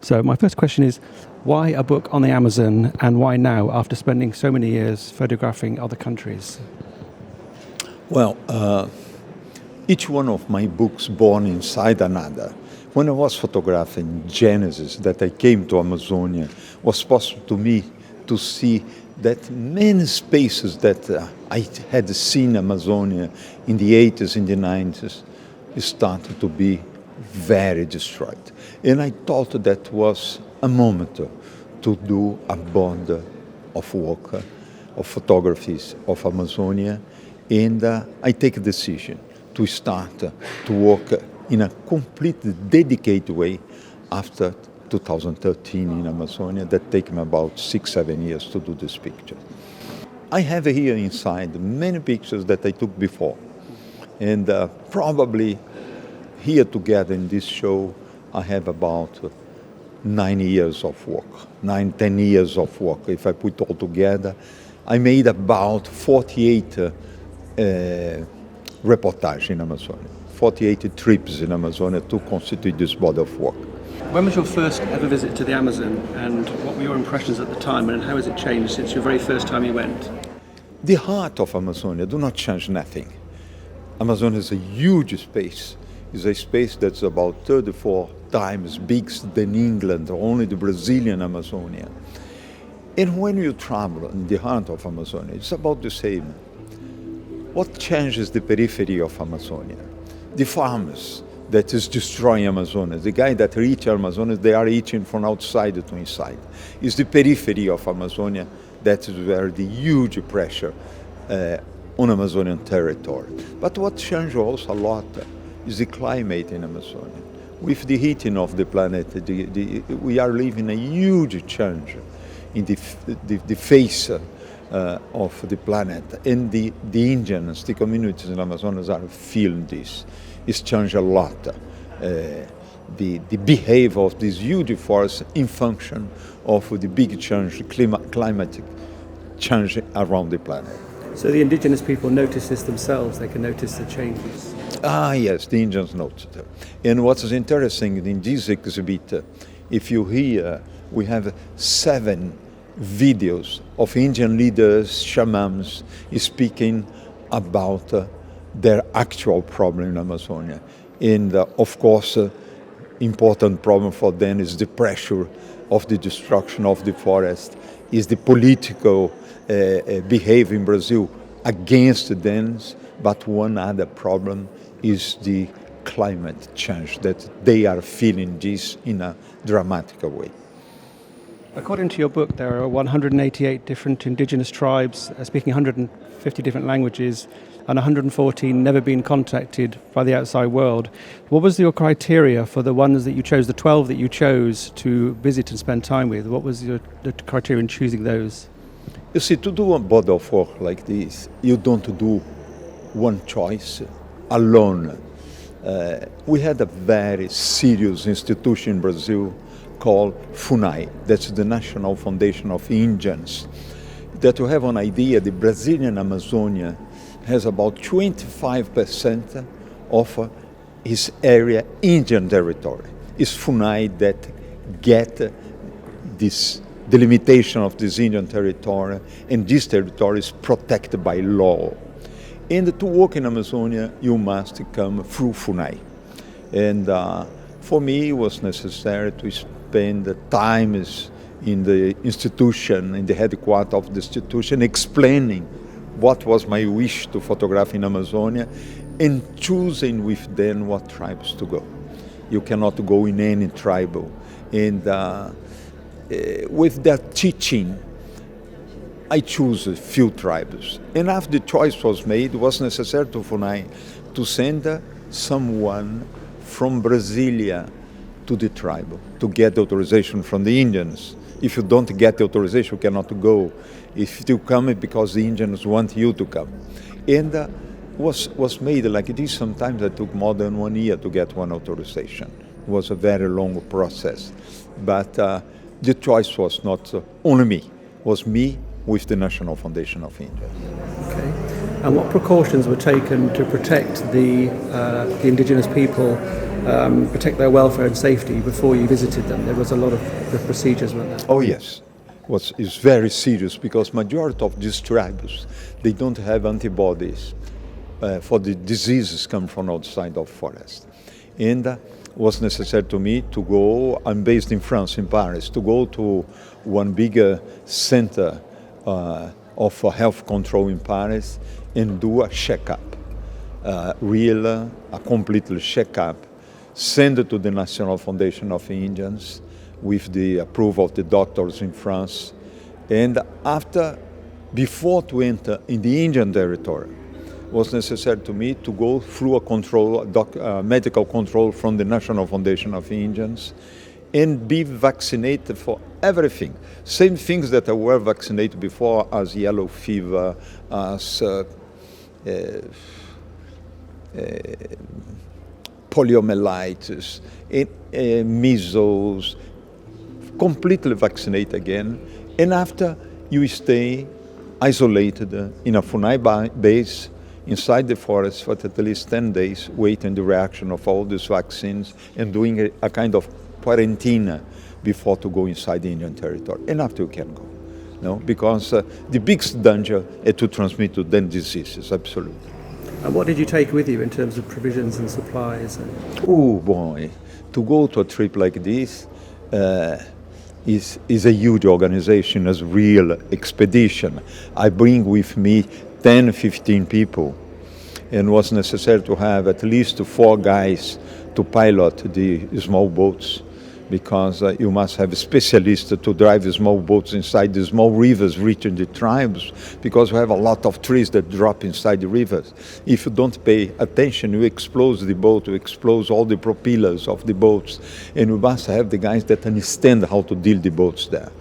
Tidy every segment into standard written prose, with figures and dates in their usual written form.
So my first question is, why a book on the Amazon and why now, after spending so many years photographing other countries? Well, each one of my books born inside another. When I was photographing Genesis, that I came to Amazonia, was possible to me to see that many spaces that I had seen Amazonia in the 80s, in the 90s, started to be very destroyed. And I thought that was a moment to do a bond of work, of photographies of Amazonia, and I take a decision to start to work in a completely dedicated way after 2013 in Amazonia. That took me about 6-7 years to do this picture. I have here inside many pictures that I took before, and probably here together in this show I have about 9 years of work, 10 years of work. If I put all together, I made about 48 reportages in Amazonia, 48 trips in Amazonia to constitute this body of work. When was your first ever visit to the Amazon, and what were your impressions at the time, and how has it changed since your very first time you went? The heart of Amazonia do not change nothing. Amazonia is a huge space. It's a space that's about 34 times bigger than England, or only the Brazilian Amazonia. And when you travel in the heart of Amazonia, it's about the same. What changes the periphery of Amazonia? The farmers that is destroying Amazonia, the guy that reach Amazonia, they are reaching from outside to inside. It's the periphery of Amazonia that is where the huge pressure on Amazonian territory. But what changes also a lot is the climate in Amazonia. With the heating of the planet, we are living a huge change in the face of the planet. And the Indigenous, the communities in Amazonas are feeling this. It's changed a lot. The behavior of this huge force in function of the big change, climatic change around the planet. So the Indigenous people notice this themselves, they can notice the changes? Yes, the Indians noticed. And what is interesting in this exhibit, if you hear, we have 7 videos of Indian leaders, shamans, speaking about their actual problem in Amazonia. And of course, important problem for them is the pressure of the destruction of the forest, is the political behavior in Brazil against them, but one other problem is the climate change, that they are feeling this in a dramatic way. According to your book, there are 188 different indigenous tribes speaking 150 different languages, and 114 never been contacted by the outside world. What was your criteria for the ones that you chose, the 12 that you chose to visit and spend time with? What was the criteria in choosing those? You see, to do a body of work like this, you don't do one choice alone. We had a very serious institution in Brazil called FUNAI, that's the National Foundation of Indians. That to have an idea, the Brazilian Amazonia has about 25% of its area Indian territory. It's FUNAI that get this delimitation of this Indian territory, and this territory is protected by law. And to work in Amazonia, you must come through FUNAI. And for me, it was necessary to spend the time in the institution, in the headquarters of the institution, explaining what was my wish to photograph in Amazonia and choosing with them what tribes to go. You cannot go in any tribal. And with that teaching, I choose a few tribes. And after the choice was made, it was necessary to FUNAI to send someone from Brasilia to the tribe to get authorization from the Indians. If you don't get the authorization, you cannot go. If you come, because the Indians want you to come. And was made like this. Sometimes it took more than 1 year to get one authorization. It was a very long process. But the choice was not only me, it was me with the National Foundation of India. Okay. And what precautions were taken to protect the indigenous people protect their welfare and safety before you visited them. There was a lot of the procedures, weren't there? Oh yes, it's very serious because majority of these tribes, they don't have antibodies for the diseases come from outside of forest. And was necessary to me to go, I'm based in France, in Paris, to go to one bigger center of health control in Paris and do a checkup, a complete checkup, send it to the National Foundation of Indians with the approval of the doctors in France. And before to enter in the Indian territory, was necessary to me to go through a medical control from the National Foundation of Indians and be vaccinated for everything. Same things that I were vaccinated before, as yellow fever, as poliomyelitis, measles, completely vaccinated again. And after you stay isolated in a Funai base inside the forest for at least 10 days, waiting the reaction of all these vaccines and doing a kind of quarantine before to go inside the Indian territory. And after you can go. No? Because the biggest danger is to transmit to them diseases, absolutely. And what did you take with you in terms of provisions and supplies? Oh boy, to go to a trip like this is a huge organization, a real expedition. I bring with me 10, 15 people, and was necessary to have at least 4 guys to pilot the small boats, because you must have specialists to drive the small boats inside the small rivers reaching the tribes, because we have a lot of trees that drop inside the rivers. If you don't pay attention, you explode the boat, you explode all the propellers of the boats, and you must have the guys that understand how to deal the boats there.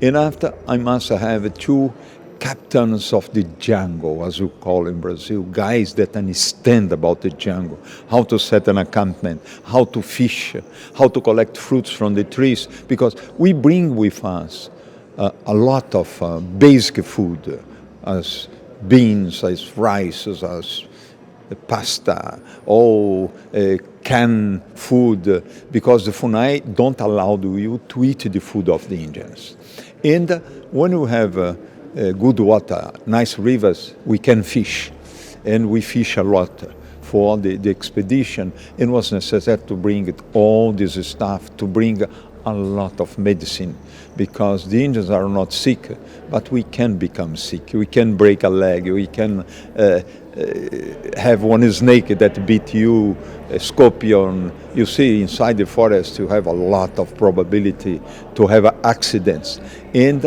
And after, I must have 2 captains of the jungle, as we call in Brazil, guys that understand about the jungle, how to set an encampment, how to fish, how to collect fruits from the trees, because we bring with us a lot of basic food, as beans, as rice, as pasta, canned food, because the Funai don't allow you to eat the food of the Indians. And when you have good water, nice rivers, we can fish. And we fish a lot for the expedition. It was necessary to bring all this stuff, to bring a lot of medicine, because the Indians are not sick, but we can become sick. We can break a leg, we can have one snake that beat you, a scorpion. You see, inside the forest, you have a lot of probability to have accidents. And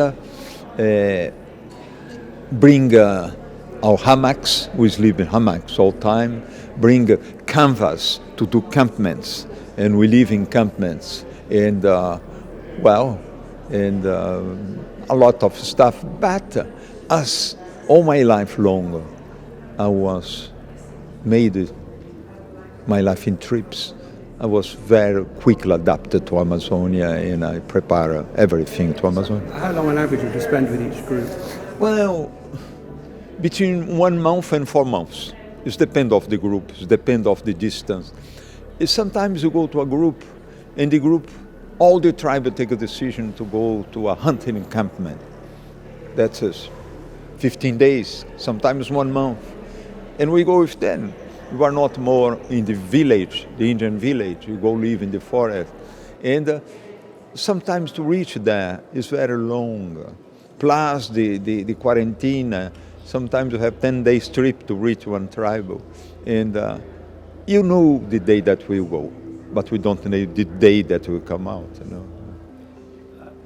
bring our hammocks, we sleep in hammocks all the time, bring canvas to do campments, and we live in campments, and a lot of stuff. But as all my life long, I was made my life in trips. I was very quickly adapted to Amazonia, and I prepare everything to Amazonia. How long on average would you spend with each group? Well, between 1 month and 4 months. It depends of the group, it depends of the distance. Sometimes you go to a group, and the group, all the tribe take a decision to go to a hunting encampment. That's 15 days, sometimes 1 month. And we go with them. You are not more in the village, the Indian village. You go live in the forest. And sometimes to reach there is very long. Plus the quarantine, sometimes you have 10 days trip to reach one tribe. And you know the day that we go, but we don't know the day that we come out, you know.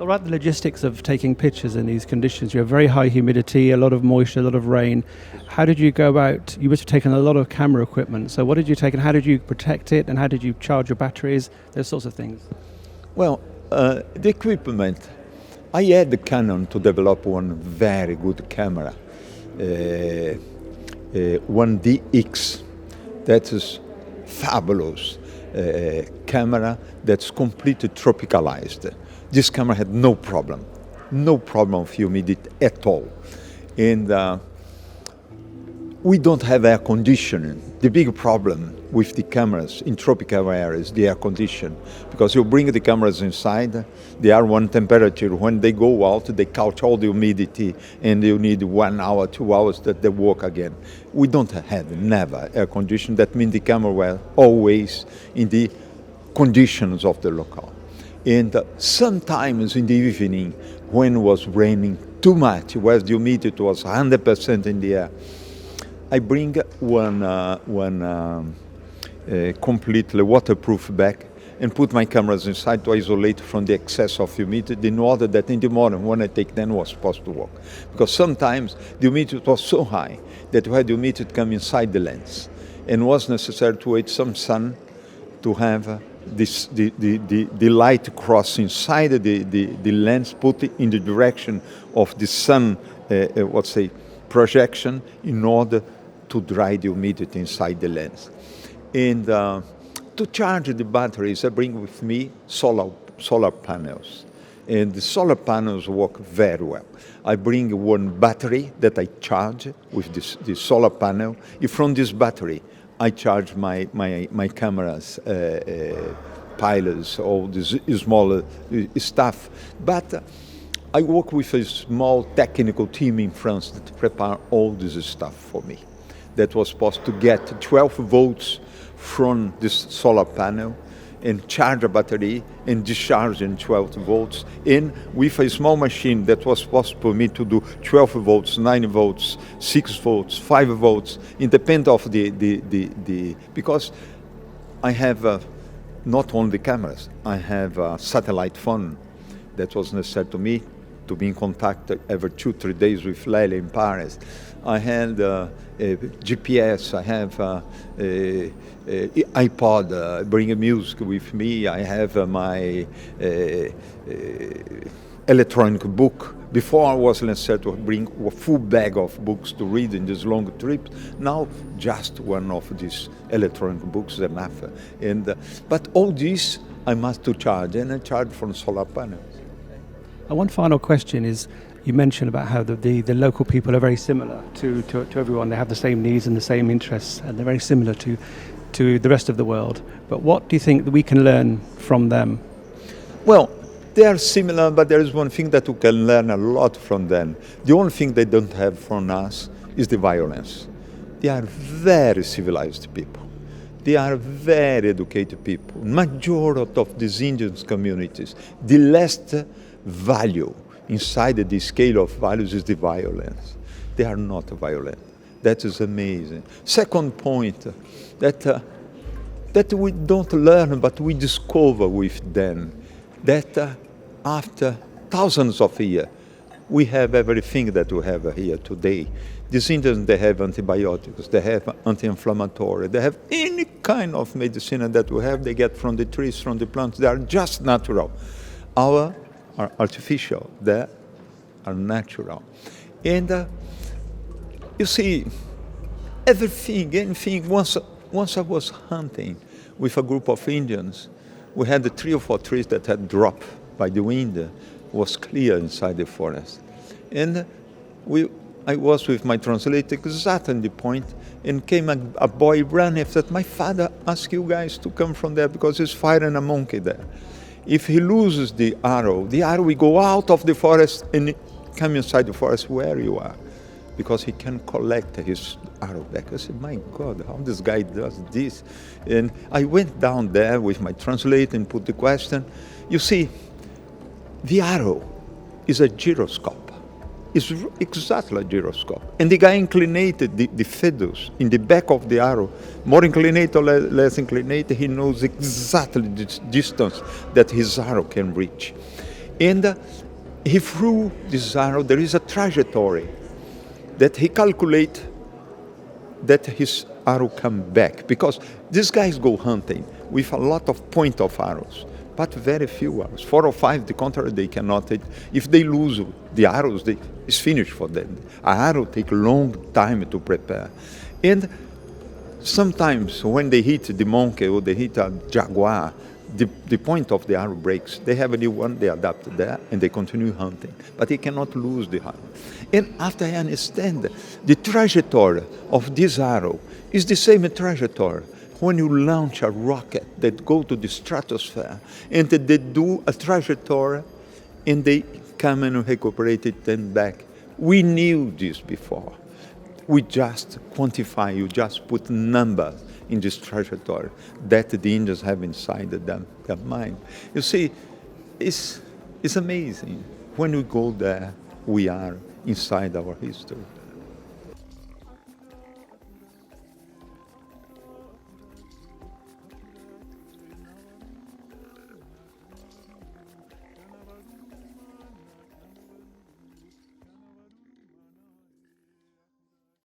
All right, the logistics of taking pictures in these conditions. You have very high humidity, a lot of moisture, a lot of rain. How did you go about? You must have taken a lot of camera equipment. So what did you take, and how did you protect it, and how did you charge your batteries? Those sorts of things. Well, the equipment, I had the Canon to develop one very good camera, 1DX. That is fabulous camera that's completely tropicalized. This camera had no problem of humidity at all. And We don't have air conditioning. The big problem with the cameras in tropical areas, the air condition, because you bring the cameras inside, they are one temperature. When they go out, they count all the humidity, and you need 1 hour, 2 hours that they work again. We don't have never air conditioning. That means the camera were always in the conditions of the locale. And sometimes in the evening, when it was raining too much, where the humidity was 100% in the air, I bring one completely waterproof bag and put my cameras inside to isolate from the excess of humidity in order that in the morning when I take them I was supposed to work. Because sometimes the humidity was so high that we had the humidity come inside the lens and it was necessary to wait some sun to have the light cross inside the lens, put it in the direction of the sun, projection in order to dry the humidity inside the lens. And to charge the batteries, I bring with me solar panels. And the solar panels work very well. I bring one battery that I charge with this solar panel. And from this battery, I charge my cameras, pilots, all this smaller stuff. But I work with a small technical team in France that prepare all this stuff for me. That was supposed to get 12 volts from this solar panel and charge a battery and discharge in 12 volts. And with a small machine that was supposed for me to do 12 volts, 9 volts, 6 volts, 5 volts, independent of because I have not only cameras, I have a satellite phone that was necessary to me to be in contact every 2-3 days with Leila in Paris. I had a GPS, I have a iPod, bring music with me. I have my electronic book. Before I was necessary to bring a full bag of books to read in these long trips. Now just one of these electronic books is enough. But all this I must to charge, and I charge from solar panels. And one final question is, you mentioned about how the local people are very similar to everyone. They have the same needs and the same interests, and they're very similar to the rest of the world. But what do you think that we can learn from them? Well, they are similar, but there is one thing that we can learn a lot from them. The only thing they don't have from us is the violence. They are very civilized people. They are very educated people. Majority of these Indian communities, the last value inside the scale of values is the violence. They are not violent. That is amazing. Second point, that we don't learn, but we discover with them that after thousands of years, we have everything that we have here today. These Indians, they have antibiotics, they have anti-inflammatory, they have any kind of medicine that we have, they get from the trees, from the plants. They are just natural. Our are artificial, they are natural. And you see, anything, once I was hunting with a group of Indians, we had the 3 or 4 trees that had dropped by the wind, was clear inside the forest. And I was with my translator exactly at the point, and came a boy ran after that. My father asked you guys to come from there because he's firing a monkey there. If he loses the arrow will go out of the forest and come inside the forest where you are, because he can collect his arrow back. I said, my God, how this guy does this? And I went down there with my translator and put the question. You see, the arrow is a gyroscope. It's exactly a gyroscope. And the guy inclinated the feathers in the back of the arrow, more inclinated or less inclinated, he knows exactly the distance that his arrow can reach. And he threw this arrow, there is a trajectory that he calculates that his arrow come back. Because these guys go hunting with a lot of point of arrows, but very few arrows. 4 or 5, the contrary, they cannot. If they lose the arrows, it's finished for them. An arrow takes a long time to prepare. And sometimes when they hit the monkey or they hit a jaguar, the point of the arrow breaks. They have a new one, they adapt there, and they continue hunting. But they cannot lose the arrow. And after I understand, the trajectory of this arrow is the same trajectory when you launch a rocket that go to the stratosphere, and they do a trajectory, and they come and recuperate it then back. We knew this before. We just quantify, you just put numbers in this trajectory that the Indians have inside their mind. You see, it's amazing. When we go there, we are inside our history.